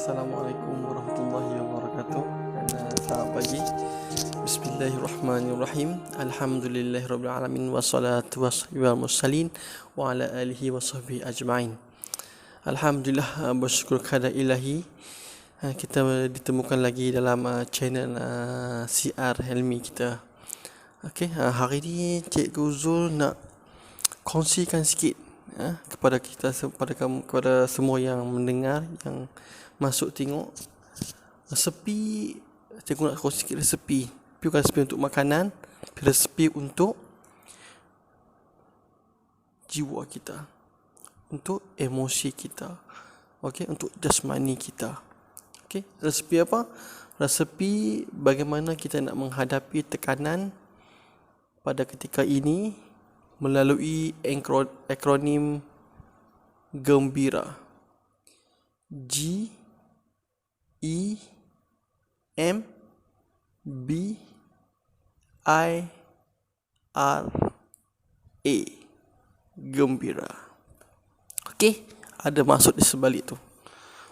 Assalamualaikum warahmatullahi wabarakatuh. Selamat pagi. Bismillahirrahmanirrahim. Alhamdulillahirabbil alamin wassalatu wassalamu mursalin wa ala alihi wasahbihi ajma'in. Alhamdulillah, bersyukur kepada Ilahi, kita ditemukan lagi dalam channel CR Helmi kita. Okey, hari ni Cikgu Zul nak kongsikan sikit kepada kita, kepada semua yang mendengar, yang masuk tengok resepi. Cikgu nak kongsi sikit resepi. Bukan resepi untuk makanan, resepi untuk jiwa kita, untuk emosi kita, okey, untuk jasmani kita. Okey, resepi apa? Resepi bagaimana kita nak menghadapi tekanan pada ketika ini melalui akronim gembira. GEMBIRA. Gembira. Okey, ada maksud di sebalik tu.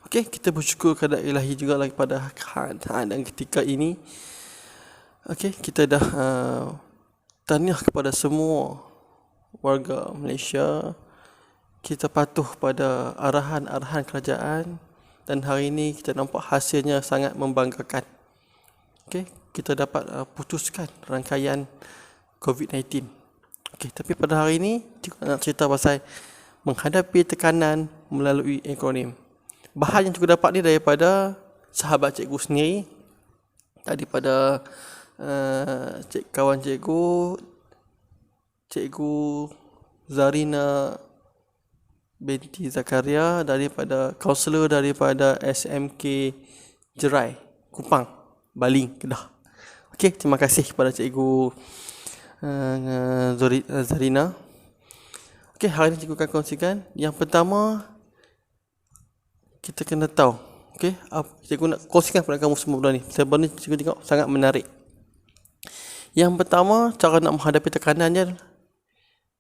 Okey, kita bersyukur kepada Ilahi juga lagi pada keadaan ketika ini. Okey, kita dah tahniah kepada semua warga Malaysia. Kita patuh pada arahan-arahan kerajaan dan hari ini kita nampak hasilnya sangat membanggakan. Okey, kita dapat putuskan rangkaian COVID-19. Okey, tapi pada hari ini cikgu nak cerita pasal menghadapi tekanan melalui akronim. Bahan yang cikgu dapat ni daripada sahabat cikgu sendiri, daripada kawan cikgu, Cikgu Zarina binti Zakaria, daripada kaunselor daripada SMK Jerai, Kupang, Baling, Kedah. Okey, terima kasih kepada Cikgu Zarina. Okey, hari ini cikgu akan kongsikan. Yang pertama, kita kena tahu, okey, cikgu nak kongsikan kepada kamu semua benda ni. Sebab ni cikgu tengok sangat menarik. Yang pertama, cara nak menghadapi tekanan dia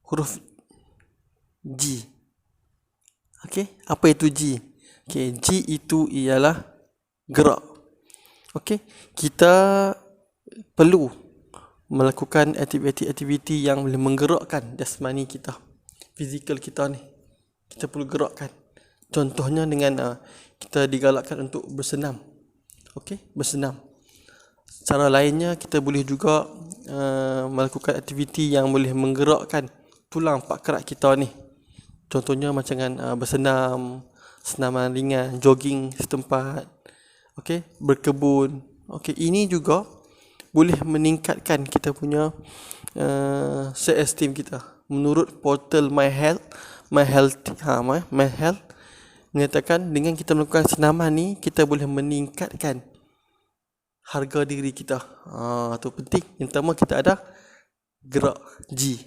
huruf G. Okey, apa itu G? Okey, G itu ialah gerak. Okey, kita perlu melakukan aktiviti-aktiviti yang boleh menggerakkan jasmani kita, fizikal kita ni. Kita perlu gerakkan. Contohnya dengan kita digalakkan untuk bersenam. Okey, bersenam. Cara lainnya kita boleh juga melakukan aktiviti yang boleh menggerakkan tulang pak kerak kita ni. Contohnya macam bersenam, senaman ringan, jogging setempat, okey, berkebun. Okey, ini juga boleh meningkatkan kita punya self-esteem kita. Menurut portal My Health menyatakan dengan kita melakukan senaman ni, kita boleh meningkatkan harga diri kita. Tu penting. Yang pertama kita ada gerak, G.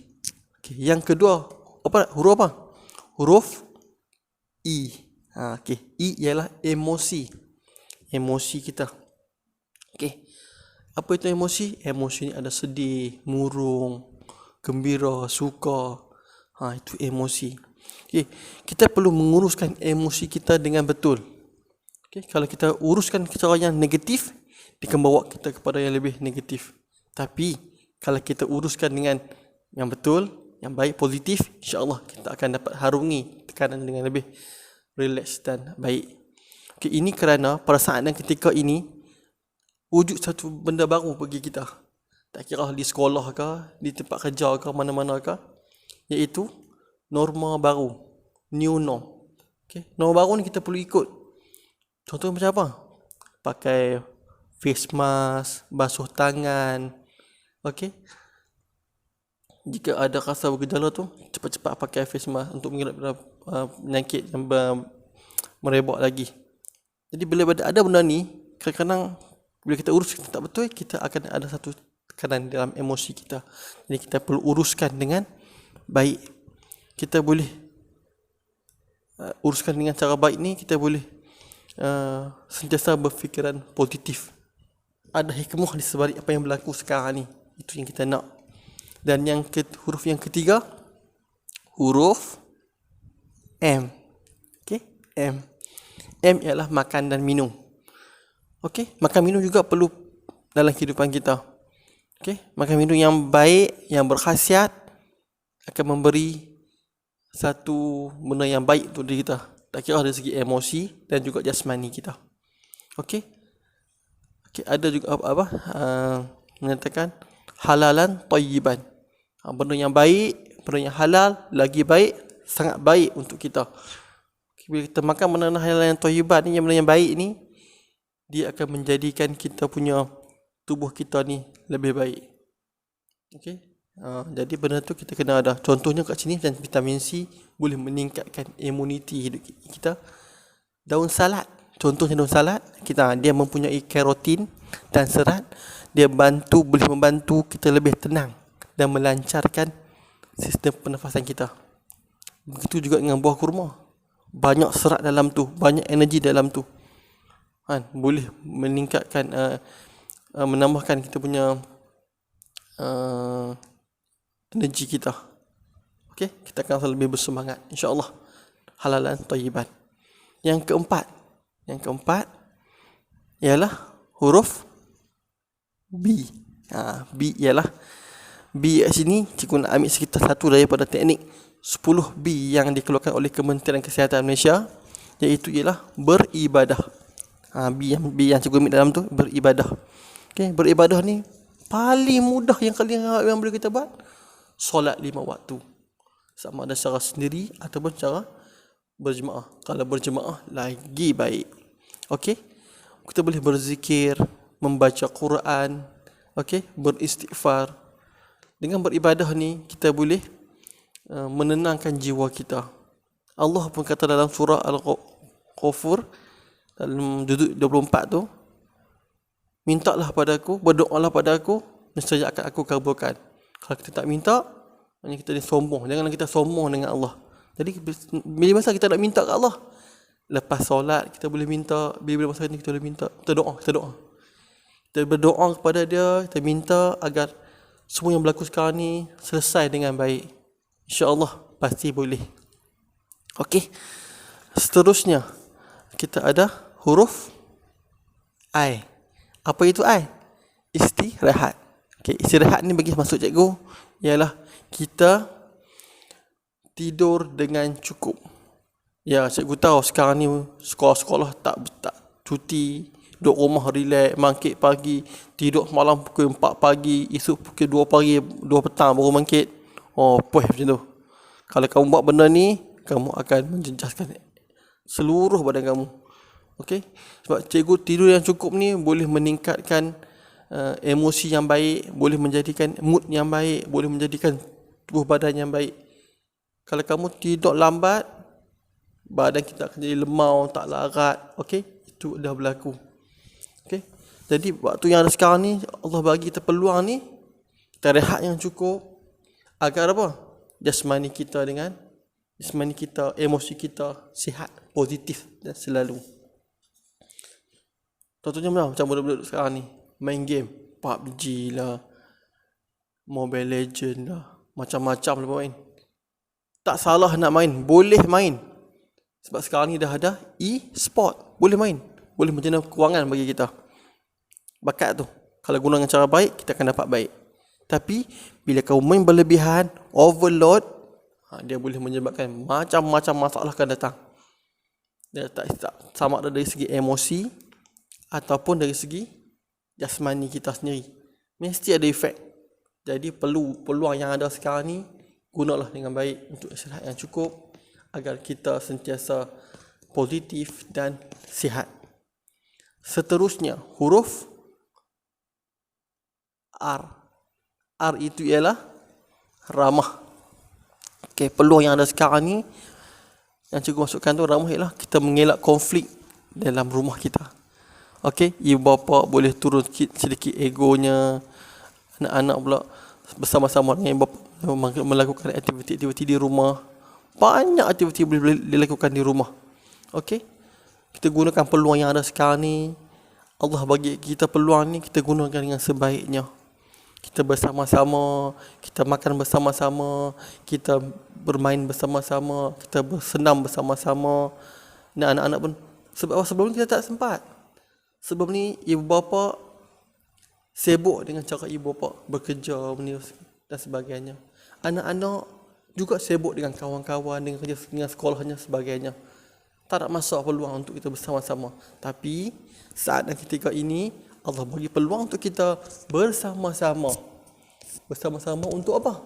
Okay. Yang kedua, huruf apa? Huruf E. Okay. E ialah emosi. Emosi kita. Okay. Apa itu emosi? Emosi ni ada sedih, murung, gembira, suka. Itu emosi. Okay. Kita perlu menguruskan emosi kita dengan betul. Okay. Kalau kita uruskan cara yang negatif, dia akan bawa kita kepada yang lebih negatif. Tapi kalau kita uruskan dengan yang betul, yang baik, positif, insya-Allah kita akan dapat harungi tekanan dengan lebih relax dan baik. Okay, ini kerana pada saat dan ketika ini wujud satu benda baru bagi kita. Tak kira di sekolah ke, di tempat kerja ke, mana-mana ke, iaitu norma baru, new norm. Okay, norma baru ni kita perlu ikut. Contohnya macam apa? Pakai face mask, basuh tangan. Okey. Jika ada rasa bergejala tu, cepat-cepat pakai face mask untuk mengelak penyakit yang merebak lagi. Jadi bila ada benda ni, kadang-kadang bila kita urus tak betul, kita akan ada satu tekanan dalam emosi kita. Jadi kita perlu uruskan dengan baik. Kita boleh uruskan dengan cara baik ni, kita boleh sentiasa berfikiran positif. Ada hikmah di sebalik apa yang berlaku sekarang ni. Itu yang kita nak. Dan huruf yang ketiga, huruf M. Okay, M. M ialah makan dan minum. Okey, makan minum juga perlu dalam kehidupan kita. Okey, makan minum yang baik, yang berkhasiat akan memberi satu benda yang baik untuk diri kita. Tak kira dari segi emosi dan juga jasmani kita. Okey. Okey, ada juga menyatakan halalan thayyiban. Benda yang baik, benda yang halal, lagi baik, sangat baik untuk kita. Bila kita makan benda halal yang thayyiban ni, yang benda yang baik ni, dia akan menjadikan kita punya tubuh kita ni lebih baik. Okey. Jadi benda tu kita kena ada. Contohnya kat sini dan vitamin C boleh meningkatkan imuniti hidup kita. Daun salad, contohnya daun salad, dia mempunyai kerotin dan serat. Dia boleh membantu kita lebih tenang dan melancarkan sistem pernafasan kita. Begitu juga dengan buah kurma. Banyak serat dalam tu, banyak energi dalam tu. Boleh meningkatkan menambahkan kita punya energi kita. Okey, kita akan rasa lebih bersemangat insya-Allah. Halalan thayyiban. Yang keempat ialah huruf B. B ialah B kat sini cikgu nak ambil sekitar satu daripada teknik 10 B yang dikeluarkan oleh Kementerian Kesihatan Malaysia, iaitu ialah beribadah. B yang cikgu ambil dalam tu beribadah. Okey, beribadah ni paling mudah yang yang boleh kita buat, solat 5 waktu. Sama ada secara sendiri ataupun secara berjemaah. Kalau berjemaah lagi baik. Okey, kita boleh berzikir, membaca Quran, okey, beristighfar. Dengan beribadah ni kita boleh menenangkan jiwa kita. Allah pun kata dalam surah Al-Ghafur dalam juzuk 24 tu, mintalah padaku, berdoalah padaku, nescaya akan aku kabulkan. Kalau kita tak minta, maknanya kita ni sombong. Janganlah kita sombong dengan Allah. Jadi bila masa kita nak minta ke Allah, lepas solat kita boleh minta, bila masa ni kita boleh minta, kita doa. Kita berdoa kepada dia, kita minta agar semua yang berlaku sekarang ni selesai dengan baik. InsyaAllah pasti boleh. Okey. Seterusnya kita ada huruf I. Apa itu I? Istirahat. Okey, istirahat ni bagi maksud cikgu ialah kita tidur dengan cukup. Ya, cikgu tahu sekarang ni sekolah-sekolah tak cuti, duduk rumah relax, bangkit pagi, tidur malam pukul 4 pagi, esok pukul 2 pagi, 2 petang baru bangkit. Puas macam tu. Kalau kamu buat benda ni, kamu akan menjejaskan seluruh badan kamu. Okey? Sebab cikgu tidur yang cukup ni boleh meningkatkan emosi yang baik, boleh menjadikan mood yang baik, boleh menjadikan tubuh badan yang baik. Kalau kamu tidur lambat, badan kita akan jadi lemau, tak larat. Okey? Itu dah berlaku. Okey? Jadi waktu yang ada sekarang ni, Allah bagi kita peluang ni, kita rehat yang cukup agar apa? Jasmani kita, emosi kita sihat, positif dan selalu. Contohnya macam budak-budak sekarang ni, main game, PUBG lah, Mobile Legend lah, macam-macam lah main. Tak salah nak main, boleh main. Sebab sekarang ni dah ada e-sport, boleh main. Boleh menjana kewangan bagi kita. Bakat tu, kalau guna dengan cara baik, kita akan dapat baik. Tapi bila kau main berlebihan, overload, dia boleh menyebabkan macam-macam masalah akan datang. Dia tak sama ada dari segi emosi ataupun dari segi jasmani kita sendiri. Mesti ada efek. Jadi peluang yang ada sekarang ni, gunalah dengan baik untuk istirahat yang cukup agar kita sentiasa positif dan sihat. Seterusnya, huruf R. R itu ialah ramah. Okey, peluang yang ada sekarang ni yang cikgu masukkan tu, ramah ialah kita mengelak konflik dalam rumah kita. Okey, ibu bapa boleh turun sedikit egonya, anak-anak pula bersama-sama dengan ibu bapa melakukan aktiviti-aktiviti di rumah. Banyak aktiviti boleh dilakukan di rumah. Okey, kita gunakan peluang yang ada sekarang ni. Allah bagi kita peluang ni, kita gunakan dengan sebaiknya. Kita bersama-sama, kita makan bersama-sama, kita bermain bersama-sama, kita bersenam bersama-sama. Dan anak-anak pun Sebab sebelum ni kita tak sempat. Sebelum ni ibu bapa sibuk dengan cara ibu bapa bekerja dan sebagainya. Anak-anak juga sibuk dengan kawan-kawan, dengan kerja, dengan sekolahnya sebagainya. Tak ada masa peluang untuk kita bersama-sama. Tapi saat dan ketika ini Allah bagi peluang untuk kita bersama-sama. Bersama-sama untuk apa?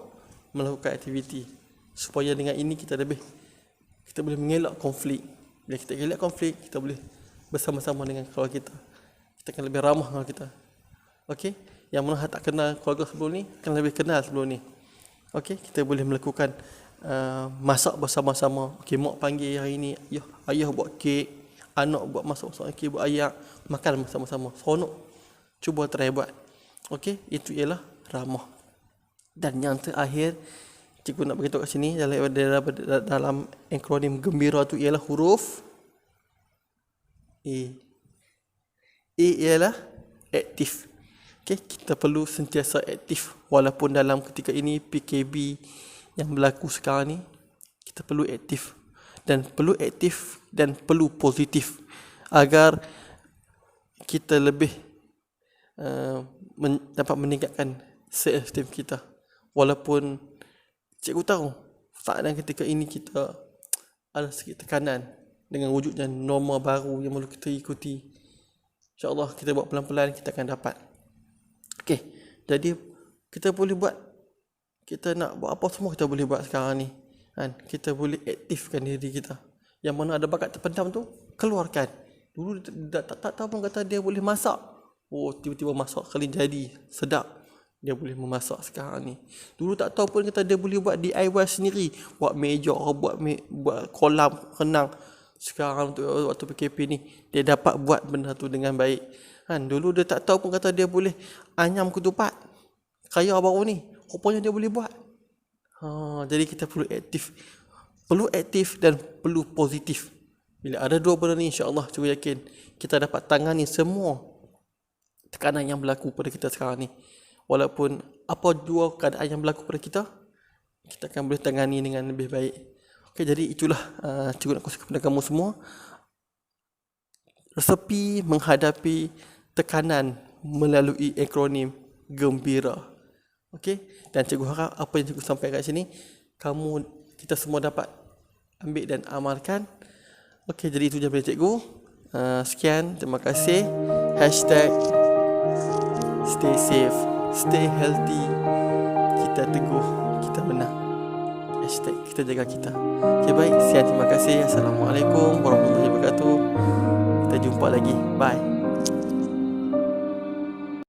Melakukan aktiviti. Supaya dengan ini kita boleh mengelak konflik. Bila kita elak konflik, kita boleh bersama-sama dengan keluarga kita. Kita akan lebih ramah dengan kita. Okey? Yang mana tak kenal keluarga sebelum ni, akan lebih kenal sebelum ni. Okey? Kita boleh melakukan masak bersama-sama. Okey, mak panggil hari ni, ayah buat kek, anak buat masak-masak kek, buat ayak, makan bersama-sama. Seronok. Cuba try buat. Okey? Itu ialah ramah. Dan yang terakhir, cikgu nak beritahu kat sini dalam akronim gembira tu ialah huruf A. A ialah aktif. Okay, kita perlu sentiasa aktif walaupun dalam ketika ini PKB yang berlaku sekarang ni, kita perlu aktif dan perlu positif agar kita lebih dapat meningkatkan self-esteem kita. Walaupun cikgu tahu saat dan ketika ini kita ada sikit tekanan dengan wujudnya norma baru yang perlu kita ikuti. InsyaAllah kita buat pelan-pelan, kita akan dapat. Okey, jadi kita boleh buat, kita nak buat apa semua kita boleh buat sekarang ni kan? Kita boleh aktifkan diri kita. Yang mana ada bakat terpendam tu, keluarkan. Dulu tak tahu pun kata dia boleh masak. Oh, tiba-tiba masak kali jadi sedap. Dia boleh memasak sekarang ni. Dulu tak tahu pun kata dia boleh buat DIY sendiri, buat meja, buat kolam renang. Sekarang tu waktu PKP ni dia dapat buat benda tu dengan baik. Kan dulu dia tak tahu pun kata dia boleh anyam ketupat. Kaya baru ni, rupanya dia boleh buat. Jadi kita perlu aktif. Perlu aktif dan perlu positif. Bila ada dua benda ni, insya-Allah cuba yakin kita dapat tangani semua tekanan yang berlaku pada kita sekarang ni. Walaupun apa jua keadaan yang berlaku pada kita, kita akan boleh tangani dengan lebih baik. Okey, jadi itulah cikgu nak kongsi kepada kamu semua resepi menghadapi tekanan melalui akronim gembira. Okey, dan cikgu harap apa yang cikgu sampaikan kat sini kita semua dapat ambil dan amalkan. Okey, jadi itu je dari cikgu. Sekian, terima kasih. #stay safe, stay healthy, kita teguh, kita menang. #kita jaga kita. Okay, baik. Sekian, terima kasih. Assalamualaikum warahmatullahi wabarakatuh. Kita jumpa lagi. Bye.